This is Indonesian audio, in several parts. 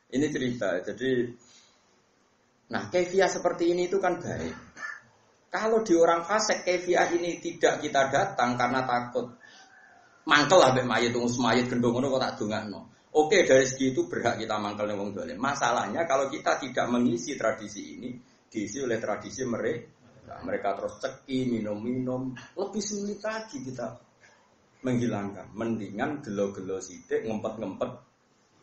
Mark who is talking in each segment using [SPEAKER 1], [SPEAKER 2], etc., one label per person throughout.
[SPEAKER 1] Ini cerita. Jadi, nah kefiah seperti ini itu kan baik. Kalau di orang fasik kefiah ini tidak kita datang karena takut mangkel lah mbek mayit wong mayit gendong ngono kok tak dongakno. Oke, dari segi itu berhak kita mangkel ning wong dolim. Masalahnya kalau kita tidak mengisi tradisi ini, diisi oleh tradisi mereka. Mereka terus ceki, minum-minum, lebih sulit lagi kita menghilangkan. Mendingan gelo-gelo sithik, ngempet-ngempet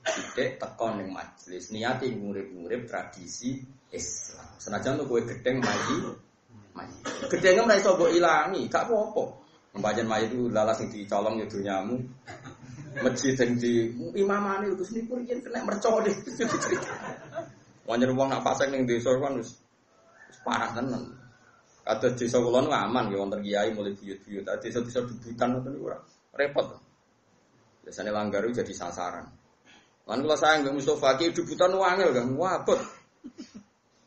[SPEAKER 1] sithik tekon ning majelis. Niati ngurip-ngurip tradisi Islam. Senajan tuh kowe gedeng maji. Gedenge ora iso mbok ilangi, gak apa-apa. Pembagian mayit itu lalas yang dicolong ya dunyamu. Masjid yang di imamane itu niku yen kena mercon deh. Wanyer wong nak pasang ning desa kan wis parah tenan. Ada desa kula aman ya wonten kiai mulai buyut-buyut. Desa-desa dudukan ngoten niku ora repot. Biasane langgar jadi sasaran. Lan kula sayang mbek Mustofa ki dudukan wangel kan wabot.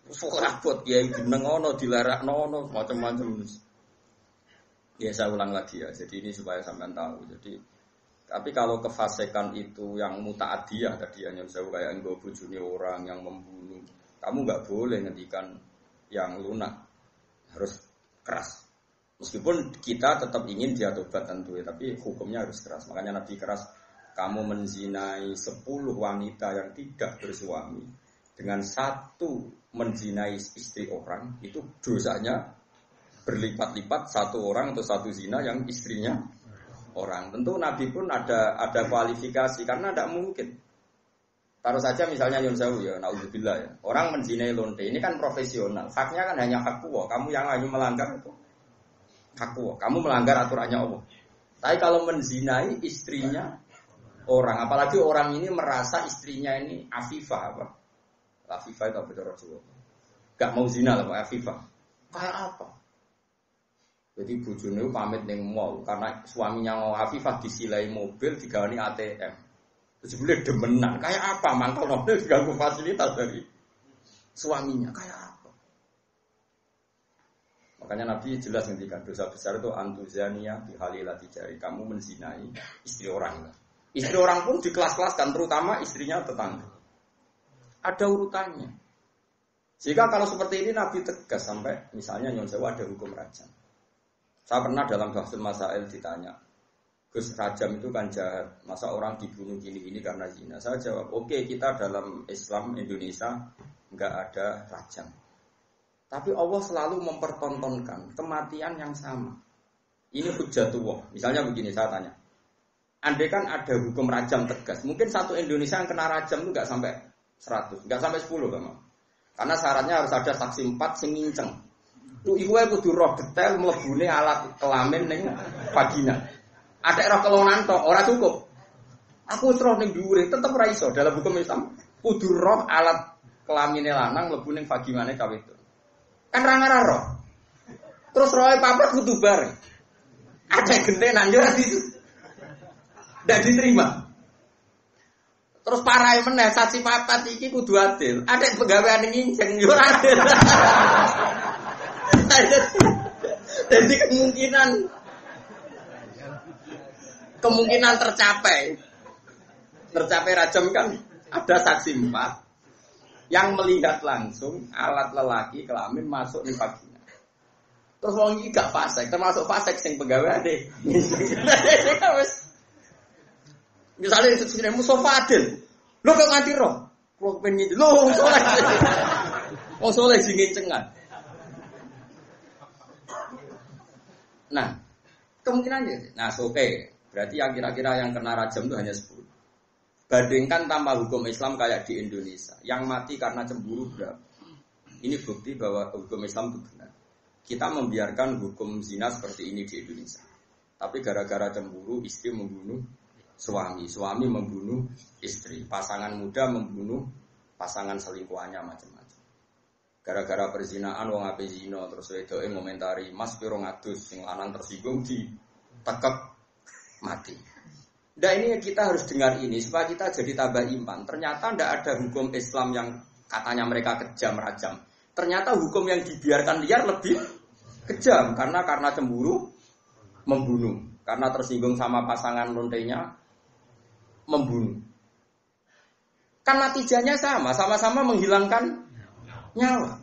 [SPEAKER 1] Wis rabot kiai jeneng ono dilarakno ono macam-macam. Ya saya ulang lagi ya. Jadi ini supaya sampean tahu. Jadi tapi kalau kefasikan itu yang mutaadiyah tadi hanya saya kayak nggo bojone orang yang membunuh, kamu nggak boleh ngendikan yang lunak. Harus keras. Meskipun kita tetap ingin dia tobat tentu ya, tapi hukumnya harus keras. Makanya Nabi keras, kamu menzinai 10 wanita yang tidak bersuami dengan satu menzinai istri orang, itu dosanya berlipat-lipat satu orang atau satu zina yang istrinya orang. Tentu Nabi pun ada kualifikasi karena tidak mungkin. Taruh saja misalnya Yun Sewu ya, naudzubillah ya. Orang menzinai lonte ini kan profesional. Haknya kan hanya hak Allah. Kamu yang hanya melanggar itu hak Allah. Kamu melanggar aturannya Allah. Tapi kalau menzinai istrinya orang, apalagi orang ini merasa istrinya ini afifah apa? Afifah itu apa cara Jawa? Gak mau zina lah Pak afifah. Kayak apa? Jadi bojone pamit ning mall karena suaminya mau afifah disilai mobil digawani ATM. Terus boleh demenan. Kayak apa mangkel mobil diganggu fasilitas dari suaminya. Kayak apa? Makanya Nabi jelas ngendikan dosa besar itu antuzania bihalilati jari. Kamu menzinai istri orang. Istri orang pun dikelas-kelaskan terutama istrinya tetangga. Ada urutannya. Jika kalau seperti ini Nabi tegas sampai misalnya Nyon Sewu ada hukum rajam. Saya pernah dalam Bahsul Masail ditanya, Gus rajam itu kan jahat, masa orang dibunuh gini-gini karena zina? Saya jawab, oke, kita dalam Islam Indonesia nggak ada rajam. Tapi Allah selalu mempertontonkan kematian yang sama. Ini hujjatullah. Misalnya begini, saya tanya. Andai kan ada hukum rajam tegas, mungkin satu Indonesia yang kena rajam itu nggak sampai 100, nggak sampai 10 Bang. Karena syaratnya harus ada saksi 4 sing nginceng. Iku wae kudu roh detail mlebune alat kelamin ning vagina. Ada roh kelonan tok ora cukup. Aku wis roh ning dhuwure tetep ora iso dalam hukum Islam. Kudu roh alat kelamine lanang mlebu ning vaginane cawe itu. Kan ra ngarah roh. Terus rohe papat kudu bareng. Ada gentenan yo ora itu. Ndak diterima. Terus parahe meneh saksi papat iki kudu adil. Ada pegawaian nginceng yo ora adil. Jadi kemungkinan tercapai rajam kan ada saksi 4 yang melihat langsung alat lelaki kelamin masuk di vagina. Terus wong iki gak fasik, termasuk fasik sing pegawai deh. Misalnya sini Mustafa Adil, lo kok nganti roh, lo pengen lo soleh sing ngencengan. Nah, kemungkinannya, oke. Berarti yang kira-kira yang kena rajam itu hanya 10. Bandingkan tanpa hukum Islam kayak di Indonesia, yang mati karena cemburu berapa? Ini bukti bahwa hukum Islam itu benar. Kita membiarkan hukum zina seperti ini di Indonesia. Tapi gara-gara cemburu, istri membunuh suami membunuh istri, pasangan muda membunuh pasangan selingkuhannya macam-macam. Gara-gara perzinaan wong ape zina terus wedoke ngomentari Mas piro ngadus sing lanang tersinggung ditekep mati. Nah ini kita harus dengar ini supaya kita jadi tambah iman. Ternyata tidak ada hukum Islam yang katanya mereka kejam rajam. Ternyata hukum yang dibiarkan liar lebih kejam karena cemburu membunuh, karena tersinggung sama pasangan lontenya membunuh. Kan natijanya sama-sama menghilangkan nyawa.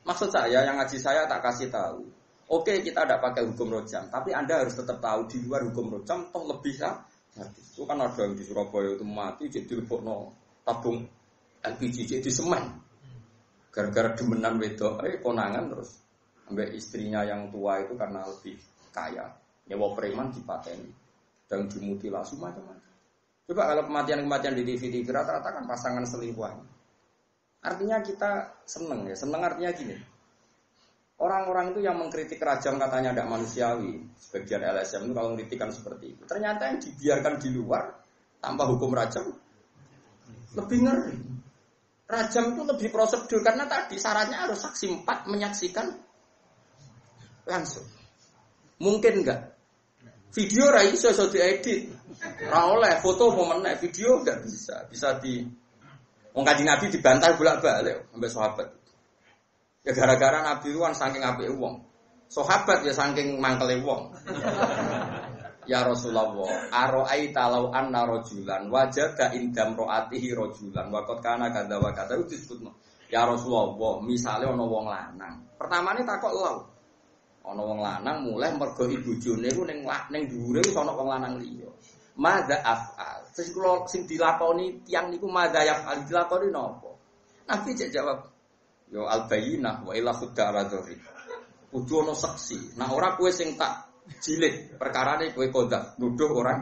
[SPEAKER 1] Maksud saya, yang ngaji saya tak kasih tahu. Oke, kita tidak pakai hukum rojam, tapi Anda harus tetap tahu di luar hukum rojam, toh lebih ya. Itu kan ada yang di Surabaya itu mati jadi lebokno tabung LPG jadi semen. Gara-gara demenan wedok, konangan terus. Sampai istrinya yang tua itu karena lebih kaya, nyewa preman dipateni dan dimutilasi macam-macam. Coba kalau kematian-kematian di TV rata-rata kan pasangan selingkuhan. Artinya kita seneng ya, seneng artinya gini. Orang-orang itu yang mengkritik rajam katanya tidak manusiawi, sebagian LSM itu kalau mengkritikan seperti itu. Ternyata yang dibiarkan di luar tanpa hukum rajam lebih ngeri. Rajam itu lebih prosedur karena tadi syaratnya harus saksi 4 menyaksikan langsung. Mungkin enggak? Video ra iso diedit. Ra oleh foto momennya, video enggak bisa. Bisa di wong Kanjeng Nabi dibantah bolak-balik sampai sahabat. Ya gara-gara Nabi kan saking apike wong. Sahabat ya saking mangkele wong. Ya Rasulullah, ara'aita law anna rajulan wajada indam ro'atihi rajulan wa qad kana kadza wa kadza disebutno. Ya Rasulullah, misale ana wong lanang. Pertamane takok law. Ana wong lanang mulai mergo ibojone iku ning dhuwure wis ana wong lanang liya. Madza af'al. Terus kula sing dilakoni tiyang niku madza yaf'al dilakoni napa? Nabi cek jawab, yo al-bayyinah wa illa khudda radhari. Kudu ana saksi. Nah ora kowe sing tak jilid, perkarane kowe kodak nuduh orang.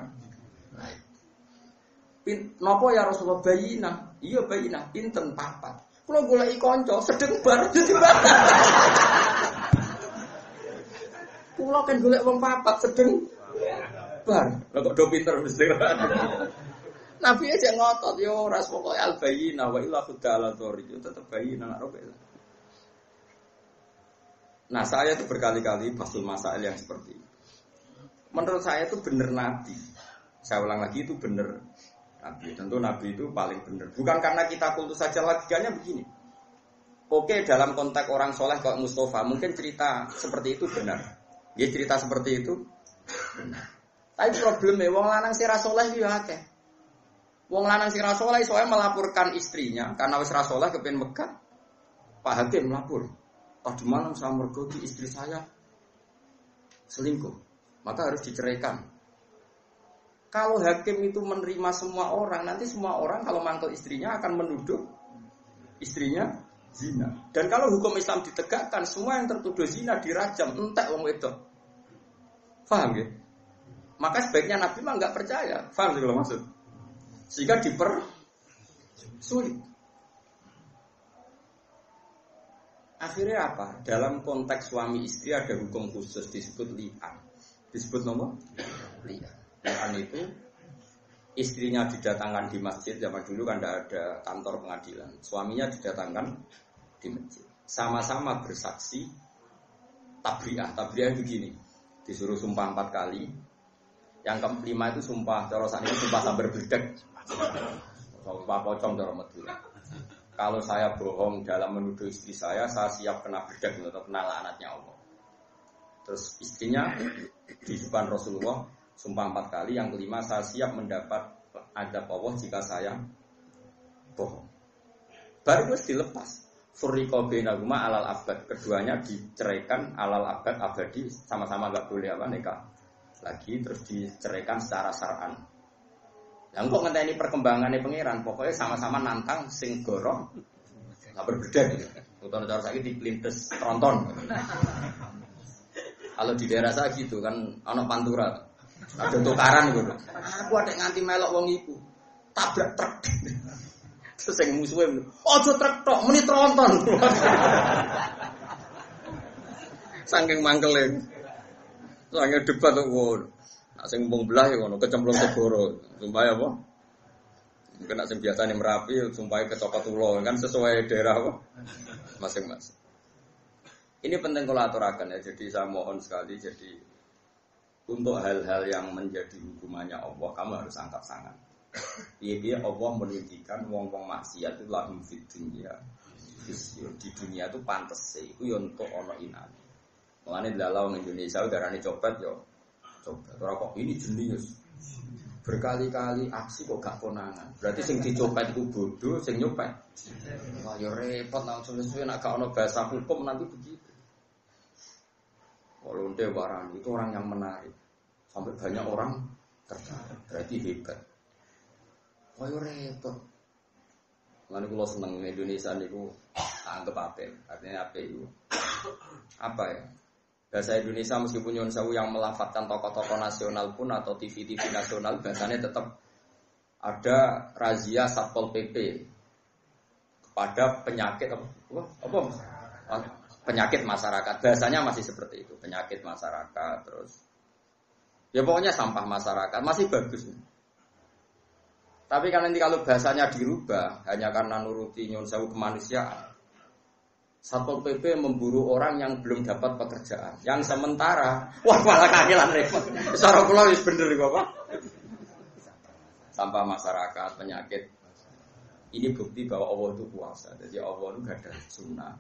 [SPEAKER 1] Napa ya Rasulullah bayyinah? Iya bayyinah, pinten papat. Kula goleki kanca sedeng bar dadi batal. Kula kan golek wong papat sedeng bar. Lah kok do pinter mesti. Nabi aja ngotot yo ora pokoke al-bayyinah wa illa khudala dzori. Yo tetep bayyinah nak robek. Nah, saya itu berkali-kali basul masail yang seperti itu. Menurut saya itu benar Nabi. Saya ulang lagi itu benar Nabi. Tentu Nabi itu paling benar. Bukan karena kita kultus saja, logikanya begini. Oke, dalam konteks orang soleh kayak Mustafa, mungkin cerita seperti itu benar. Dia cerita seperti itu benar. Tapi problemnya, wong lanang si rasoleh itu ya akeh. Wong lanang si rasoleh soalnya melaporkan istrinya karena wis rasoleh kepen Mekah. Pak Hakim melapor. Tadi malam saya mergoki istri saya selingkuh, maka harus diceraikan. Kalau hakim itu menerima semua orang, nanti semua orang kalau mantel istrinya akan menuduh istrinya zina. Dan kalau hukum Islam ditegakkan, semua yang tertuduh zina dirajam, entek wong wedok. Paham ya? Maka sebaiknya Nabi mah nggak percaya. Paham sih kalau maksud? Sehingga dipersulit. Akhirnya apa? Dalam konteks suami istri ada hukum khusus disebut li'an. Disebut nomor li'an. Li'an itu istrinya didatangkan di masjid. Zaman dulu kan tidak ada kantor pengadilan. Suaminya didatangkan di masjid. Sama-sama bersaksi tabri'ah. Tabri'ah begini. Disuruh sumpah 4 kali. Yang kelima itu sumpah. Cara saat ini sumpah sambar bledek. Sumpah pocong cara Madura. Kalau saya bohong dalam menuduh istri saya siap kena bedak atau kena laknatnya Allah. Terus istrinya di depan Rasulullah sumpah 4 kali, yang kelima saya siap mendapat adab Allah jika saya bohong. Baru terus dilepas. Furriqa bainahuma alal abad. Keduanya diceraikan alal abad abadi, sama-sama enggak boleh nikah lagi, terus diceraikan secara syar'an. Lah kok ngenteni perkembangannya pangeran, pokoknya sama-sama nantang sing gorong. Enggak berbeda gitu. Utawa cara saiki diplintes tronton. Kalau di daerah saya gitu kan ana pantura. Ada tukaran gitu. Aku adek nganti melok wong iku. Tabrak truk. Terus sing musuhe, "Ojo truk tok, muni tronton." Saking mangkele. Saking debat kok ngono. Nak sing mbung belah ya ngono, kecemplung segoro. Sumpah apa? Mungkin nak sing biasane Merapi, sumpah kecopot ulo, kan sesuai daerah apa? Masing-masing. Ini penting kalau aturakan ya, jadi saya mohon sekali, jadi untuk hal-hal yang menjadi hukumannya Allah, kamu harus angkat tangan. Iya Allah meninggikan wong-wong maksiat itu lahum fid dunya. Di dunia itu pantes sih, itu ya untuk ono inan. Mulane dalau Indonesia udarane copet yo. Coba, kok ini jenius. berkali-kali aksi kok gak konangan. Berarti sing dicopet iku bodoh, sing nyopet. Wah, ya repot nang suwe-suwe nek gak ono bahasa hukum nanti begitu. Kalau lonte barang itu orang yang menarik. Sampai banyak orang tertarik. Berarti hebat. Wah, ya repot. Lalu kalau seneng Indonesia niku anggap apa? Artinya apa itu? Apa ya? Bahasa Indonesia meskipun nyuwun sewu yang melafatkan tokoh-tokoh nasional pun atau TV-TV nasional bahasanya tetap ada razia Satpol PP kepada penyakit apa? Penyakit masyarakat. Bahasanya masih seperti itu, penyakit masyarakat terus. Ya pokoknya sampah masyarakat masih bagus. Tapi kan nanti kalau bahasanya dirubah hanya karena nuruti nyuwun sewu kemanusiaan. Satpol PP memburu orang yang belum dapat pekerjaan. Yang sementara, wah malah kangelan repot. Secara kula wis bener iku apa? Sampah masyarakat, penyakit. Ini bukti bahwa Allah itu kuasa. Jadi Allah itu gak ada sunnah.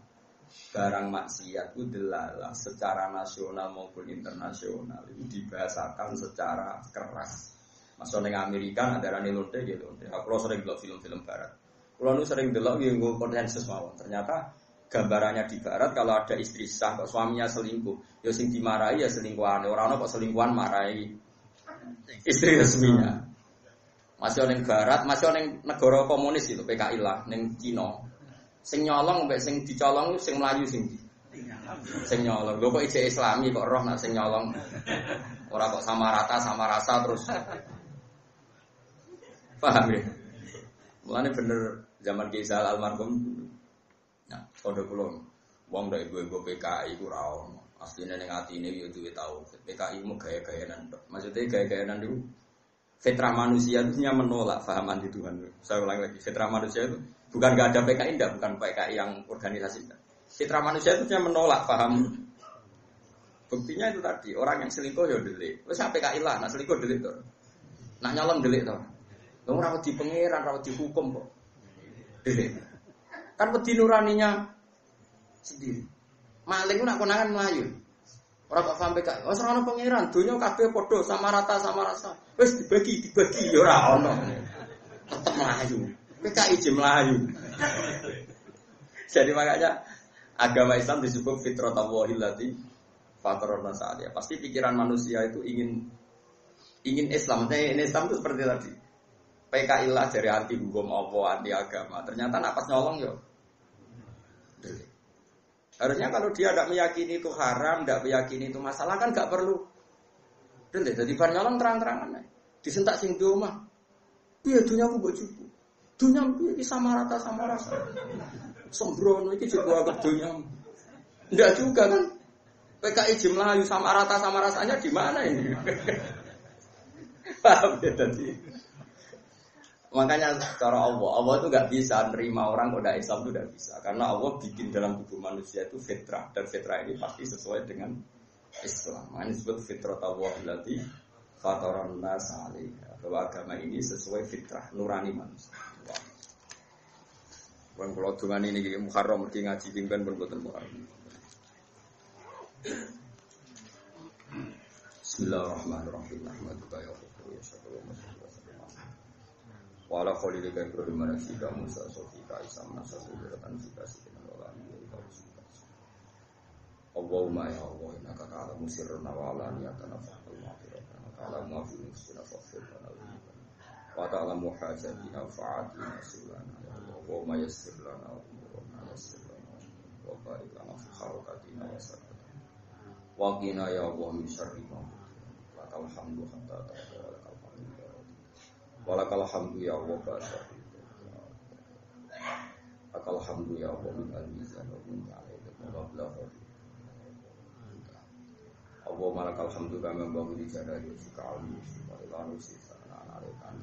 [SPEAKER 1] Barang maksiat itu delalah secara nasional maupun internasional itu dibahasakan secara keras. Masuk ning Amerika ada rani lonte gitu. Aku sering delok film-film barat. Kulo nu sering delok yang konsensus mawon. Ternyata gambarannya di barat kalau ada istri sah kok suaminya selingkuh, ya sing dimarahi ya selingkuhan. Orang kok selingkuhan marahi istri resminya. Masih ning barat, masih ning negara komunis itu PKI lah, ning Cina. Sing nyolong mbek sing dicolong sing mlayu sing nyolong. Lho kok ijek Islami kok roh nak sing nyolong. Ora kok sama rasa terus. Paham ya? Mulane bener zaman Kisal almarhum. Nah, kode pulau, wong dari gue PKI ku ra ono. Asline ning atine yo duwe tau. PKI mu gaya-gayanan. Maksudnya gaya-gayanan itu fitrah manusia itu menolak paham anti Tuhan. Saya ulang lagi, fitrah manusia itu bukan gak ada PKI ndak, bukan PKI yang organisasi ndak. Fitrah manusia itu menolak paham. Buktinya itu tadi, orang yang selingkuh ya delik. Wis PKI lah, nak selingkuh delik to. Nak nyolong delik to. Wong ora wedi pangeran, ora wedi hukum kok. Delik. Kan wedi nuraninya sendiri. Maling ku nak konangan melayu. Ora kok sampe gak wis ora ono pangeran, donya kabeh padha sama rata sama rasa. Wis dibagi ya ora ono. Tetep melayu. PKI je melayu. Jadi makanya agama Islam disebut fitratallahi allati fatarana sa'aliyah. Pasti pikiran manusia itu ingin Islam. Ini Islam itu seperti tadi. PKI lah dari anti hukum apa, anti agama. Ternyata napas nyolong yo. Harusnya kalau dia tidak meyakini itu haram, tidak meyakini itu masalah kan nggak perlu. Jadi bar nyolong terang-terangan. Disentak sing do mah. Piye dunya aku mbok cupu. Dunya iki sama rata sama rasa. Sembrono iki juga agak dunya. Enggak juga kan. PKI jumlah sama rata sama rasanya di mana ini? Paham ya tadi. Makanya cara Allah itu nggak bisa nerima orang kok Islam itu tidak bisa karena Allah bikin dalam tubuh manusia itu fitrah dan fitrah ini pasti sesuai dengan Islam. Ini disebut fitrah Allah allati fataran nas 'alaiha. Bahwa agama ini sesuai fitrah nurani manusia. Wong kula dongan ini Muharram mergi ngaji pingpen pun boten Muharram. Bismillahirrahmanirrahim. Alhamdulillah. Wala khalilika Ibrahim manasika Musa sofika Isa manasa sujuratan sika sikina walani wa sika. Allahumma ya Allah innaka ta'lamu sirrana wa alaniyatana fa'al maghfiratan wa ta'lamu fi nufsina faghfir lana wa ta'lamu hajatina fa'atina sulana ya Allah wa yassir lana wa yassir lana wa barik lana fi harakatina wa sakatina wa qina ya Allah min syarri ma lakal hamdu hatta ta'ala walakal hamdu ya Allah ba'da. Lakal hamdu ya Allah min al-mizan wa min ta'ala wa bilafah. Allah malakal hamdu kama bangun di jadah yusika al-mus wa ilanu sisana alaikan.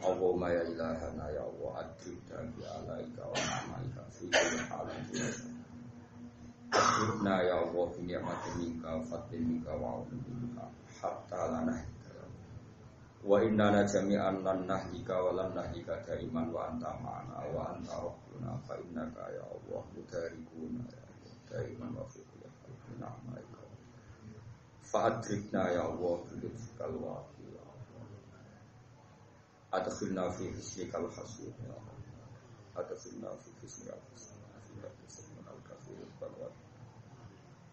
[SPEAKER 1] Allahumma ya ilahana ya Allah adribna bi alaika wa na'maika fi kulli halin. Adribna ya Allah bi ni'matin minka fadlika wa minka hatta lana wa inna jami'an lan nahlika wa lan nahlika daiman wa anta ma'ana wa anta rabbuna fa innaka ya Allah mudarikuna ya Allah daiman wa fi kulli na'maika fa adrikna ya Allah bil fikal wa Adkhilna fi hisnikal hasud ya Allah. Adkhilna fi hisnikal hasud.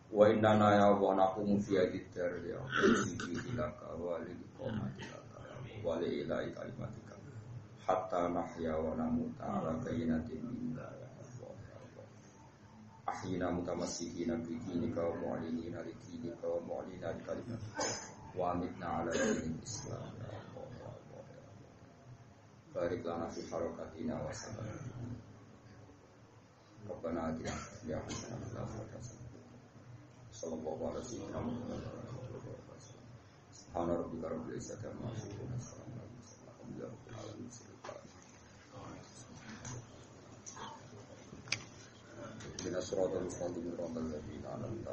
[SPEAKER 1] Wa inna ya wa naqumu fi ad-dar ya siji laka wa li qamatika wa li ilahi kalimatika hatta nahya wa namuta ala kainatin minna ya Allah. Ahyina mutamassikin bi dinika wa mu'linina li dinika wa mu'linina li kalimatika wa amitna ala dinil Islam ya Allah. Barik lana fi harakatina wa sabatina. Rabbana atina fid dunya hasanatan wa fil akhirati sallallahu alaihi wa sallam. Subhana rabbika rabbil izzati amma yasifun. Alhamdulillahi rabbil alamin. Bina suratul mustaqim rabbil alamin.